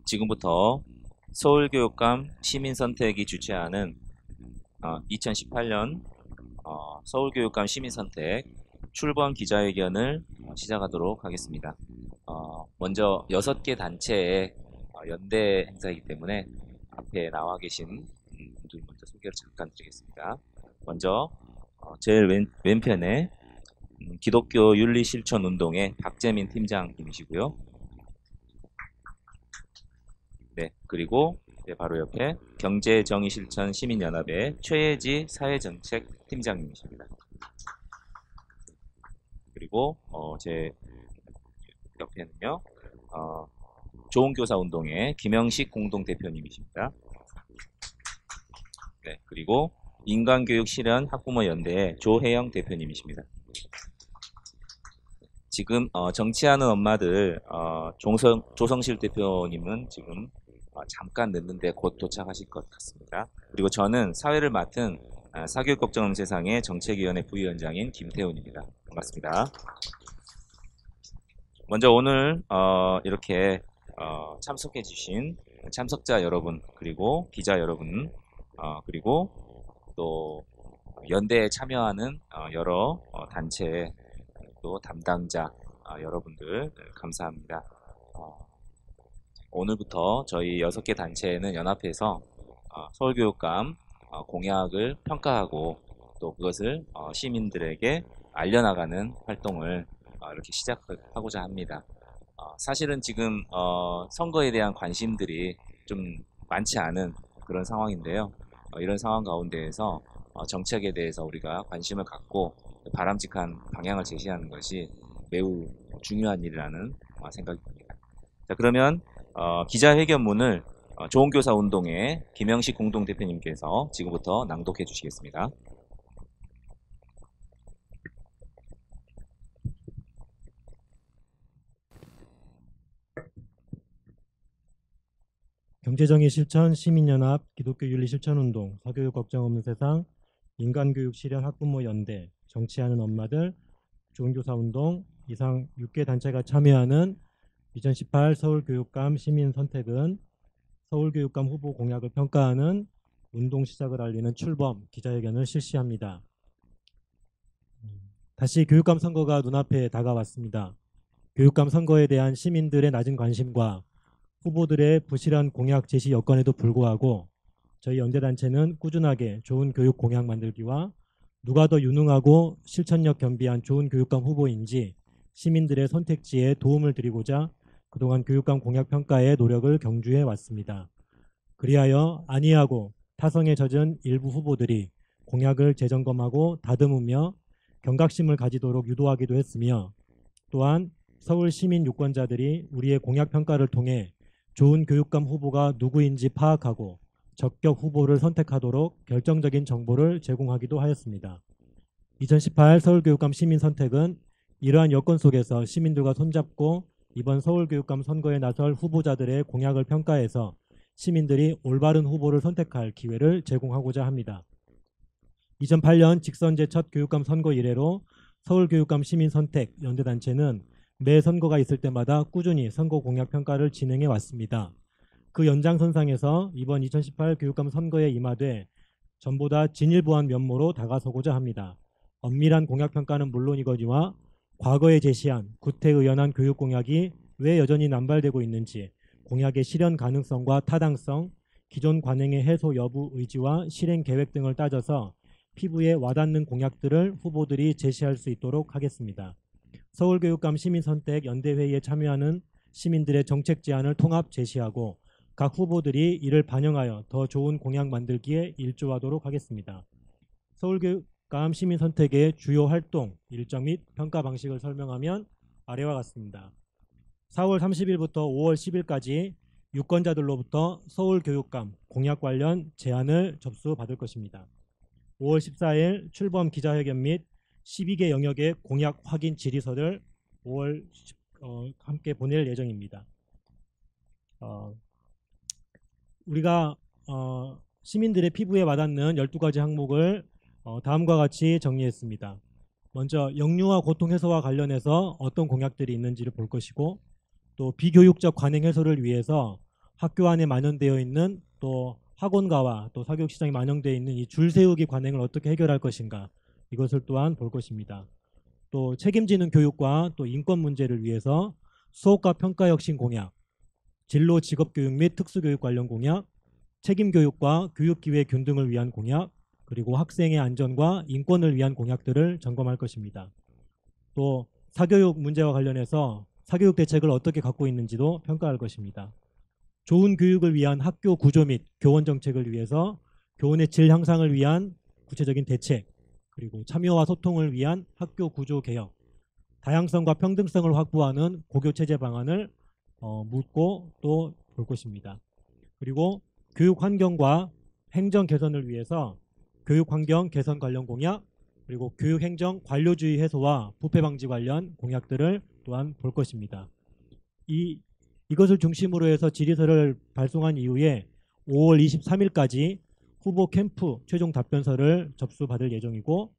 지금부터 서울교육감 시민선택이 주최하는 2018년 서울교육감 시민선택 출범 기자회견을 시작하도록 하겠습니다. 먼저 6개 단체의 연대 행사이기 때문에 앞에 나와 계신 분들 먼저 소개를 잠깐 드리겠습니다. 먼저 제일 왼편에 기독교 윤리실천운동의 박재민 팀장님이시고요. 네, 그리고 바로 옆에 경제정의실천 시민연합의 최혜지 사회정책 팀장님이십니다. 그리고 제 옆에는요, 좋은교사운동의 김영식 공동대표님이십니다. 네, 그리고 인간교육실현 학부모연대의 조혜영 대표님이십니다. 지금 정치하는 엄마들 조성실 대표님은 지금 잠깐 늦는데 곧 도착하실 것 같습니다. 그리고 저는 사회를 맡은 사교육 걱정 없는 세상의 정책위원회 부위원장인 김태훈입니다. 반갑습니다. 먼저 오늘 이렇게 참석해 주신 참석자 여러분, 그리고 기자 여러분, 그리고 또 연대에 참여하는 여러 단체 또 담당자 여러분들 감사합니다. 오늘부터 저희 6개 단체는 연합해서 서울교육감 공약을 평가하고 또 그것을 시민들에게 알려나가는 활동을 이렇게 시작하고자 합니다. 사실은 지금 선거에 대한 관심들이 좀 많지 않은 그런 상황인데요. 이런 상황 가운데에서 정책에 대해서 우리가 관심을 갖고 바람직한 방향을 제시하는 것이 매우 중요한 일이라는 생각이 듭니다. 자, 그러면 기자회견문을 좋은교사운동의 김영식 공동대표님께서 지금부터 낭독해 주시겠습니다. 경제정의 실천 시민연합 기독교윤리실천운동 사교육 걱정 없는 세상 인간교육 실현 학부모 연대 정치하는 엄마들 좋은교사운동 이상 6개 단체가 참여하는 2018 서울교육감 시민선택은 서울교육감 후보 공약을 평가하는 운동 시작을 알리는 출범 기자회견을 실시합니다. 다시 교육감 선거가 눈앞에 다가왔습니다. 교육감 선거에 대한 시민들의 낮은 관심과 후보들의 부실한 공약 제시 여건에도 불구하고 저희 연대단체는 꾸준하게 좋은 교육 공약 만들기와 누가 더 유능하고 실천력 겸비한 좋은 교육감 후보인지 시민들의 선택지에 도움을 드리고자 그동안 교육감 공약 평가에 노력을 경주해 왔습니다. 그리하여 안이하고 타성에 젖은 일부 후보들이 공약을 재점검하고 다듬으며 경각심을 가지도록 유도하기도 했으며 또한 서울 시민 유권자들이 우리의 공약 평가를 통해 좋은 교육감 후보가 누구인지 파악하고 적격 후보를 선택하도록 결정적인 정보를 제공하기도 하였습니다. 2018 서울교육감 시민선택은 이러한 여건 속에서 시민들과 손잡고 이번 서울교육감 선거에 나설 후보자들의 공약을 평가해서 시민들이 올바른 후보를 선택할 기회를 제공하고자 합니다. 2008년 직선제 첫 교육감 선거 이래로 서울교육감 시민선택 연대단체는 매 선거가 있을 때마다 꾸준히 선거 공약 평가를 진행해 왔습니다. 그 연장선상에서 이번 2018 교육감 선거에 임하되 전보다 진일보한 면모로 다가서고자 합니다. 엄밀한 공약 평가는 물론이거니와 과거에 제시한 구태의연한 교육 공약이 왜 여전히 남발되고 있는지 공약의 실현 가능성과 타당성, 기존 관행의 해소 여부 의지와 실행 계획 등을 따져서 피부에 와닿는 공약들을 후보들이 제시할 수 있도록 하겠습니다. 서울교육감 시민선택 연대회의에 참여하는 시민들의 정책 제안을 통합 제시하고 각 후보들이 이를 반영하여 더 좋은 공약 만들기에 일조하도록 하겠습니다. 서울교육감 시민선택의 주요 활동, 일정 및 평가 방식을 설명하면 아래와 같습니다. 4월 30일부터 5월 10일까지 유권자들로부터 서울교육감 공약 관련 제안을 접수받을 것입니다. 5월 14일 출범 기자회견 및 12개 영역의 공약 확인 질의서를 5월 함께 보낼 예정입니다. 우리가 시민들의 피부에 와닿는 12가지 항목을 다음과 같이 정리했습니다. 먼저 역류와 고통 해소와 관련해서 어떤 공약들이 있는지를 볼 것이고, 또 비교육적 관행 해소를 위해서 학교 안에 만연되어 있는 또 학원가와 또 사교육 시장에 만연되어 있는 이 줄세우기 관행을 어떻게 해결할 것인가, 이것을 또한 볼 것입니다. 또 책임지는 교육과 또 인권 문제를 위해서 수업과 평가 혁신 공약, 진로 직업교육 및 특수교육 관련 공약, 책임교육과 교육기회 균등을 위한 공약, 그리고 학생의 안전과 인권을 위한 공약들을 점검할 것입니다. 또 사교육 문제와 관련해서 사교육 대책을 어떻게 갖고 있는지도 평가할 것입니다. 좋은 교육을 위한 학교 구조 및 교원 정책을 위해서 교원의 질 향상을 위한 구체적인 대책, 그리고 참여와 소통을 위한 학교 구조 개혁, 다양성과 평등성을 확보하는 고교 체제 방안을 묻고 또 볼 것입니다. 그리고 교육 환경과 행정 개선을 위해서 교육 환경 개선 관련 공약, 그리고 교육 행정 관료주의 해소와 부패 방지 관련 공약들을 또한 볼 것입니다. 이것을 중심으로 해서 질의서를 발송한 이후에 5월 23일까지 후보 캠프 최종 답변서를 접수받을 예정이고,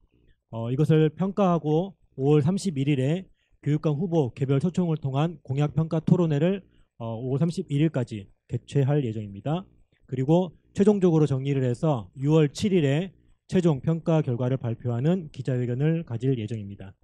이것을 평가하고 5월 31일에 교육감 후보 개별 소총을 통한 공약평가 토론회를 5월 31일까지 개최할 예정입니다. 그리고 최종적으로 정리를 해서 6월 7일에 최종 평가 결과를 발표하는 기자회견을 가질 예정입니다.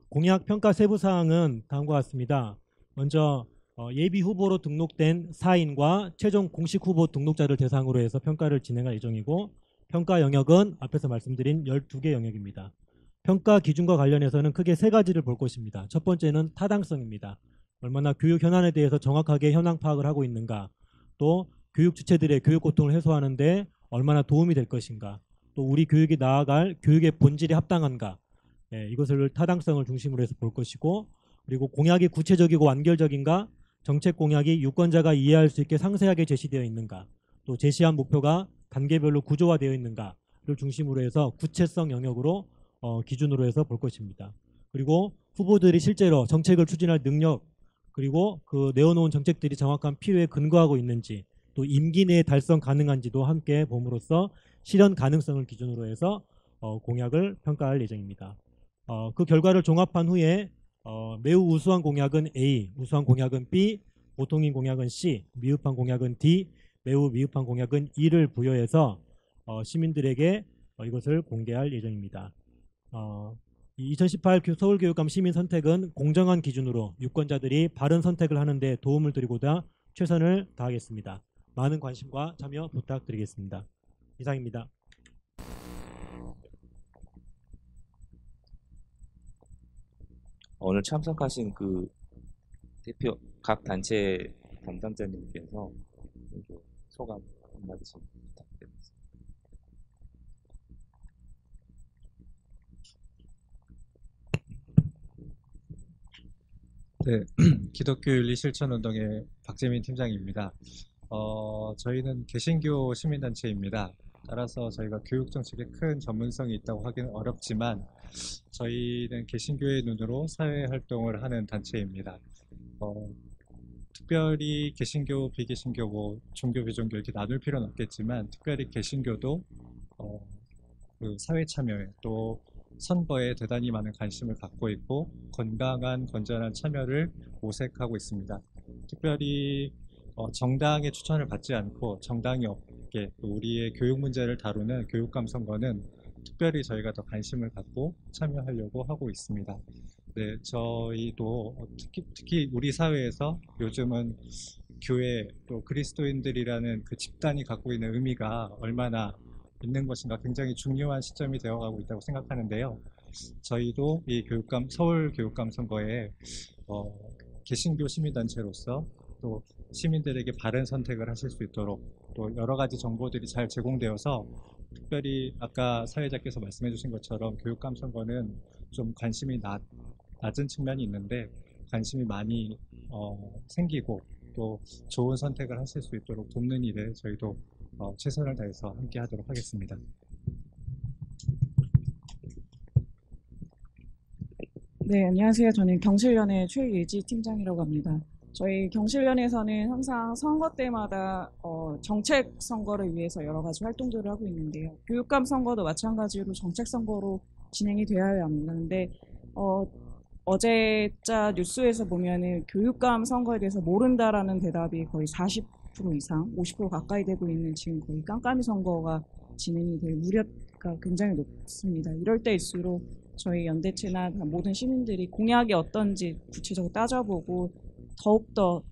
공약 평가 세부 사항은 다음과 같습니다. 먼저 예비 후보로 등록된 사인과 최종 공식 후보 등록자를 대상으로 해서 평가를 진행할 예정이고, 평가 영역은 앞에서 말씀드린 12개 영역입니다. 평가 기준과 관련해서는 크게 세 가지를 볼 것입니다. 첫 번째는 타당성입니다. 얼마나 교육 현안에 대해서 정확하게 현황 파악을 하고 있는가, 또 교육 주체들의 교육 고통을 해소하는 데 얼마나 도움이 될 것인가, 또 우리 교육이 나아갈 교육의 본질이 합당한가, 이것을 타당성을 중심으로 해서 볼 것이고, 그리고 공약이 구체적이고 완결적인가, 정책 공약이 유권자가 이해할 수 있게 상세하게 제시되어 있는가, 또 제시한 목표가 단계별로 구조화되어 있는가를 중심으로 해서 구체성 영역으로 기준으로 해서 볼 것입니다. 그리고 후보들이 실제로 정책을 추진할 능력, 그리고 그 내어놓은 정책들이 정확한 필요에 근거하고 있는지, 또 임기 내에 달성 가능한지도 함께 봄으로써 실현 가능성을 기준으로 해서 공약을 평가할 예정입니다. 그 결과를 종합한 후에 매우 우수한 공약은 A, 우수한 공약은 B, 보통인 공약은 C, 미흡한 공약은 D, 매우 미흡한 공약은 E를 부여해서 시민들에게 이것을 공개할 예정입니다. 2018 서울교육감 시민 선택은 공정한 기준으로 유권자들이 바른 선택을 하는 데 도움을 드리고자 최선을 다하겠습니다. 많은 관심과 참여 부탁드리겠습니다. 이상입니다. 오늘 참석하신 그 대표 각 단체 담당자님께서 소감 한마디씩 부탁드립니다. 네, 기독교윤리실천운동의 박재민 팀장입니다. 저희는 개신교 시민단체입니다. 따라서 저희가 교육정책에 큰 전문성이 있다고 하기는 어렵지만 저희는 개신교의 눈으로 사회활동을 하는 단체입니다. 특별히 개신교, 비개신교, 종교, 비종교 이렇게 나눌 필요는 없겠지만 특별히 개신교도 그 사회 참여에 또 선거에 대단히 많은 관심을 갖고 있고 건강한 건전한 참여를 모색하고 있습니다. 특별히 정당의 추천을 받지 않고 정당이 없게 또 우리의 교육 문제를 다루는 교육감 선거는 특별히 저희가 더 관심을 갖고 참여하려고 하고 있습니다. 네, 저희도 특히 우리 사회에서 요즘은 교회 또 그리스도인들이라는 그 집단이 갖고 있는 의미가 얼마나 있는 것인가 굉장히 중요한 시점이 되어가고 있다고 생각하는데요. 저희도 이 서울 교육감 선거에 개신교 시민단체로서 또 시민들에게 바른 선택을 하실 수 있도록 또 여러 가지 정보들이 잘 제공되어서 특별히 아까 사회자께서 말씀해 주신 것처럼 교육감 선거는 좀 관심이 낮은 측면이 있는데 관심이 많이 생기고 또 좋은 선택을 하실 수 있도록 돕는 일에 저희도 최선을 다해서 함께 하도록 하겠습니다. 네, 안녕하세요. 저는 경실련의 최예지 팀장이라고 합니다. 저희 경실련에서는 항상 선거 때마다 정책 선거를 위해서 여러 가지 활동들을 하고 있는데요. 교육감 선거도 마찬가지로 정책 선거로 진행이 되어야 합니다. 근데 어제자 뉴스에서 보면은 교육감 선거에 대해서 모른다라는 대답이 거의 40% 이상, 50% 가까이 되고 있는 지금 거의 깜깜이 선거가 진행이 될 우려가 굉장히 높습니다. 이럴 때일수록 저희 연대체나 모든 시민들이 공약이 어떤지 구체적으로 따져보고 더욱더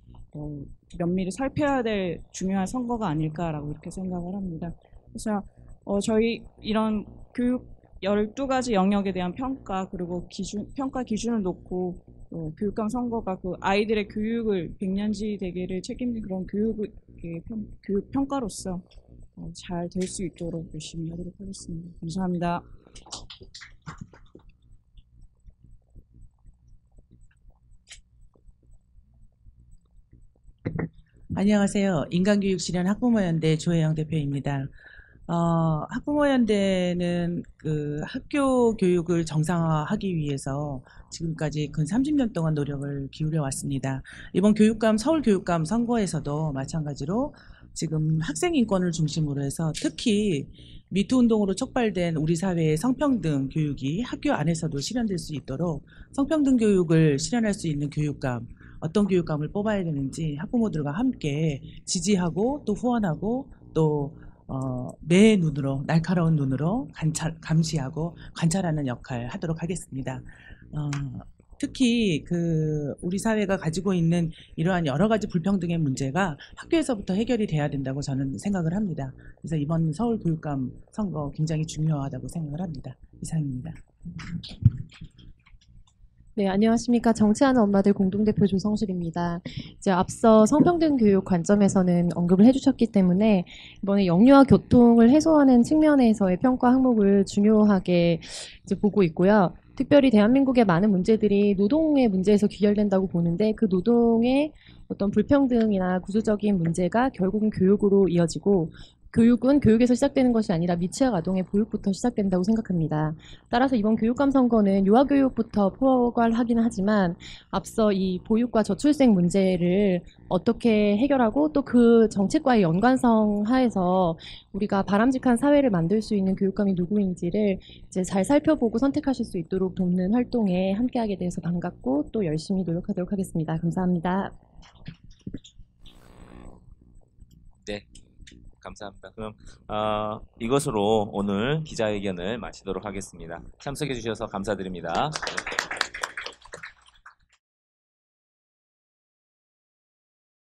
면밀히 살펴야 될 중요한 선거가 아닐까라고 이렇게 생각을 합니다. 그래서 저희 이런 교육 12가지 영역에 대한 평가 그리고 평가 기준을 놓고 교육감 선거가 그 아이들의 교육을 백년지 대계를 책임진 그런 교육 평가로서 잘 될 수 있도록 열심히 하도록 하겠습니다. 감사합니다. 안녕하세요. 인간교육 실현 학부모연대 조혜영 대표입니다. 학부모연대는 그 학교 교육을 정상화하기 위해서 지금까지 근 30년 동안 노력을 기울여 왔습니다. 이번 서울 교육감 선거에서도 마찬가지로 지금 학생 인권을 중심으로 해서 특히 미투 운동으로 촉발된 우리 사회의 성평등 교육이 학교 안에서도 실현될 수 있도록 성평등 교육을 실현할 수 있는 교육감, 어떤 교육감을 뽑아야 되는지 학부모들과 함께 지지하고 또 후원하고 또 매 눈으로 날카로운 눈으로 감시하고 관찰하는 역할 하도록 하겠습니다. 특히 우리 사회가 가지고 있는 이러한 여러 가지 불평등의 문제가 학교에서부터 해결이 돼야 된다고 저는 생각을 합니다. 그래서 이번 서울 교육감 선거 굉장히 중요하다고 생각을 합니다. 이상입니다. 네, 안녕하십니까. 정치하는 엄마들 공동대표 조성실입니다. 이제 앞서 성평등 교육 관점에서는 언급을 해주셨기 때문에 이번에 영유아 교통을 해소하는 측면에서의 평가 항목을 중요하게 이제 보고 있고요. 특별히 대한민국의 많은 문제들이 노동의 문제에서 귀결된다고 보는데 그 노동의 어떤 불평등이나 구조적인 문제가 결국은 교육으로 이어지고 교육은 교육에서 시작되는 것이 아니라 미취학 아동의 보육부터 시작된다고 생각합니다. 따라서 이번 교육감 선거는 유아교육부터 포괄하기는 하지만 앞서 이 보육과 저출생 문제를 어떻게 해결하고 또 그 정책과의 연관성 하에서 우리가 바람직한 사회를 만들 수 있는 교육감이 누구인지를 이제 잘 살펴보고 선택하실 수 있도록 돕는 활동에 함께하게 돼서 반갑고 또 열심히 노력하도록 하겠습니다. 감사합니다. 네. 감사합니다. 그럼 이것으로 오늘 기자회견을 마치도록 하겠습니다. 참석해 주셔서 감사드립니다.